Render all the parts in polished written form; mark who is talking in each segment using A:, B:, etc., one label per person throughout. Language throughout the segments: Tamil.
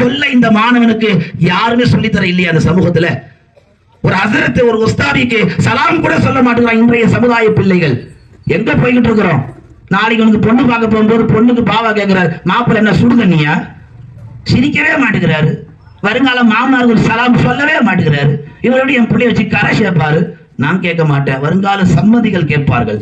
A: சொல்ல இந்த மாணவனுக்கு யாருமே சொல்லித்தர இல்லையா அந்த சமூகத்துல? ஒரு ஹஸரத் ஒரு உஸ்தாதிக்கு சலாம் கூட சொல்ல மாட்டேங்கிறான் இன்றைய சமுதாய பிள்ளைகள். எங்க போய்கிட்டு இருக்கிறோம்? நாளைக்கு உனக்கு பொண்ணு பார்க்க போகும்போது பொண்ணுக்கு பாவா கேட்கிறாரு, மாப்பிள்ளை என்ன சுடு தண்ணியா? சிரிக்கவே மாட்டேங்கிறாரு. வருங்கால மாமனாருக்கு ஒரு சலாம் சொல்லவே மாட்டேங்கிறாரு. இவரோட என் பிள்ளைய வச்சு கரை சேர்ப்பாரு. நான் கேட்க மாட்டேன், வருங்கால சம்மதிகள் கேட்பார்கள்,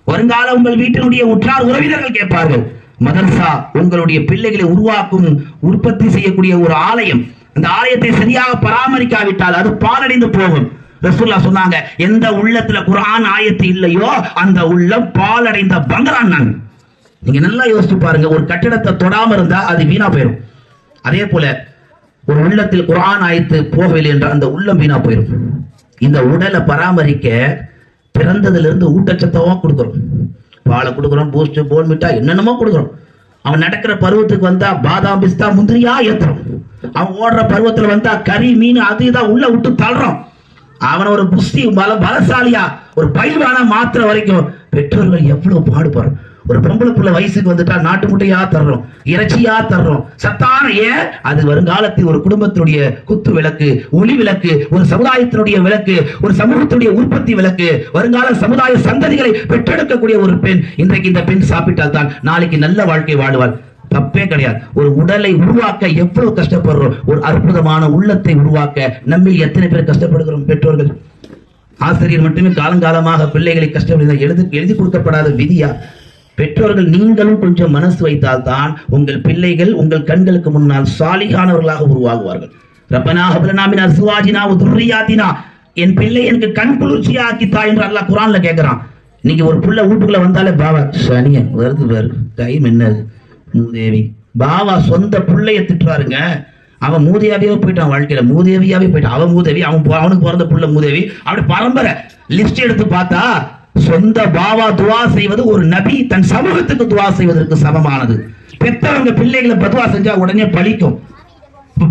A: வருங்கால உங்கள் வீட்டினுடைய உற்றார் உறவினர்கள் கேட்பார்கள். மதர்சா உங்களுடைய பிள்ளைகளை உருவாக்கும் உற்பத்தி செய்யக்கூடிய ஒரு ஆலயம். அந்த ஆலயத்தை சரியாக பராமரிக்காவிட்டால் அது பாலடைந்து போகும். ரசூலுல்லாஹ் சொன்னாங்க, எந்த உள்ளத்துல குர்ஆன் ஆயத்து இல்லையோ அந்த உள்ளம் பாலடைந்த பங்கரான். நான் நீங்க நல்லா யோசிச்சு பாருங்க, ஒரு கட்டிடத்தை தொடாம இருந்தா அது வீணா போயிடும். அதே போல ஒரு உள்ளத்தில் குர்ஆன் ஆயத்து போகவில்லை என்றால் அந்த உள்ளம் வீணா போயிடும். இந்த உடலை பராமரிக்க பிறந்ததுல இருந்து ஊட்டச்சத்தமா கொடுக்கிறோம். பாலை கொடுக்குறோம், பூஸ்ட், போன்மிட்டா, என்னென்னமோ கொடுக்குறோம். அவன் நடக்கிற பருவத்துக்கு வந்தா பாதாம், பிஸ்தா, முந்திரியா ஏத்துறோம். அவன் ஓடுற பருவத்துல வந்தா கறி, மீன் அதுதான் உள்ள விட்டு தள்ளுறோம். அவனை ஒரு புஷ்டி பலசாலியா ஒரு பயில்வானா மாத்திர வரைக்கும் பெற்றோர்கள் எவ்வளவு பாடுபடுறோம். ஒரு பொம்பளை புள்ள வயசுக்கு வந்துட்டா நாட்டு முட்டையா தர்றோம், இறைச்சியா தர்றோம், சத்தான. ஏன்? அது வருங்காலத்தில் ஒரு குடும்பத்தினுடைய குத்து விளக்கு, ஒளி விளக்கு, ஒரு சமுதாயத்தினுடைய விளக்கு, ஒரு சமூகத்தினுடைய உற்பத்தி விளக்கு, வருங்கால சமுதாய சந்ததிகளை பெற்றெடுக்கக்கூடிய ஒரு பெண். இன்றைக்கு இந்த பெண் சாப்பிட்டால் தான் நாளைக்கு நல்ல வாழ்க்கை வாழுவாள். தப்பே கிடையாது. ஒரு உடலை உருவாக்க எவ்வளவு கஷ்டப்படுறோம், ஒரு அற்புதமான உள்ளத்தை உருவாக்க நம்மில் எத்தனை பேர் கஷ்டப்படுகிறோம். பெற்றோர்கள், ஆசிரியர் மட்டுமே காலங்காலமாக பிள்ளைகளை கஷ்டப்படுத்த எழுதி கொடுக்கப்படாத விதியா? பெற்றோர்கள் நீங்களும் கொஞ்சம் மனசு வைத்தால் தான் உங்கள் பிள்ளைகள் உங்கள் கண்களுக்கு முன்னால் சாலிகானவர்களாக உருவாகுவார்கள். ரப்பனா ஹப் லனா மின் அஸ்வாஜினா வ துர்ரியாத்தினா, என் பிள்ளை எனக்கு கண் குளிர்ச்சியா ஆக்கித்தா என்று அல்லாஹ் குர்ஆன்ல கேட்கிறான். இன்னைக்கு ஒரு புள்ள வீட்டுக்குள்ள வந்தாலே பாவா சனியன் வருது பாரு, டைம் என்னது மூதேவி. பாவா சொந்த பிள்ளைய திட்டுறாருங்க. அவன் மூதேவியாவே போயிட்டான், வாழ்க்கையில மூதேவியாவே போயிட்டான். அவன் மூதேவி, அவனுக்கு பிறந்த புள்ள மூதேவி. அப்படி பரம்பரை லிஸ்ட் எடுத்து பார்த்தா சொந்த பாவா துவா செய்வது ஒரு நபி தன் சமூகத்துக்கு துவா செய்வதற்கு சமமானது. பெற்றவங்க பிள்ளைகளை பதுவா செஞ்சா உடனே பழிக்கும்.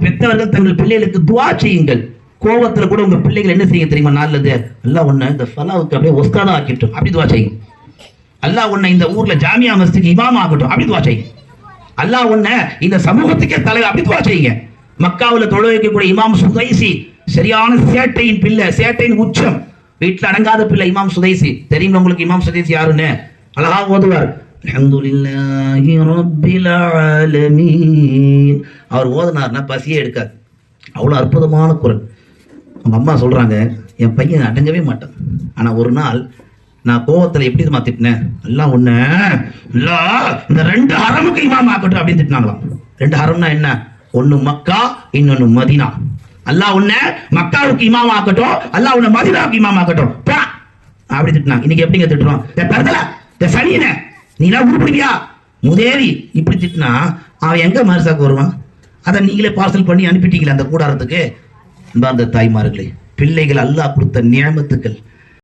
A: பெற்றவர்கள் தங்கள் பிள்ளைகளுக்கு துவா செய்யுங்கள். கோபத்துல கூட உங்க பிள்ளைகள் என்ன செய்ய தெரியுமா? நல்லது, அல்லாஹ் உன்னை இந்த ஃபலாவுக்கு அப்படியே ஒஸ்தாதா ஆக்கிட்டோம், அப்படி துவா செய்யும். அல்லாஹ் உன்னை இந்த ஊர்ல ஜாமியா மஸ்ஜிதுக்கு இமாம் ஆகட்டும், அப்படி துவா செய்யும். அல்லாஹ் உன்னை இந்த சமூகத்துக்கே தலைவர், அப்படி துவா செய்யுங்க. மக்காவுல தொழ வைக்கக்கூடிய இமாம் சுதைசி சரியான சேட்டையின் பிள்ளை, சேட்டையின் உச்சம், வீட்டுல அடங்காத பிள்ளை இமாம் சுதைசி. தெரியும் உங்களுக்கு இமாம் சுதைசி யாருன்னு? அழகா ஓதுவார், அல்ஹம்துலில்லாஹி ரப்பில் ஆலமீன். அவர் ஓதுனார்னா பசியே எடுக்காது, அவ்வளவு அற்புதமான குரல். அவங்க அம்மா சொல்றாங்க, என் பையன் அடங்கவே மாட்டான். ஆனா ஒரு நாள் நான் கோவத்துல எப்படி திட்டினேன், எல்லாம் ஒண்ணு இல்ல இந்த 2 ஹரமுக்கு இமாம் ஆக்கட்டும் அப்படின்னு திட்டினாங்களாம். 2 ஹரம்னா என்ன? ஒண்ணு மக்கா, இன்னொன்னு மதீனா. அல்லாஹ் உன்னை மக்காவுக்கு இமாம் ஆக்கட்டும், அல்லாஹ் உன்னை மதீனாவுக்கு இமாம் ஆக்கட்டும் அப்படி திட்டினாங்க. இன்னைக்கு எப்படிங்க திட்டுறோம்? தரதல சனியன நீ எல்லாம் உருப்பிடுவியா முதேவி இப்படி திட்டினா அவன் எங்க மரிசாக்கு வருவான்? அதை நீங்களே பார்சல் பண்ணி அனுப்பிட்டீங்களே அந்த கூடாரத்துக்கு. அந்த தாய்மார்களே, பிள்ளைகள் அல்லாஹ் கொடுத்த நியமத்துக்கள்.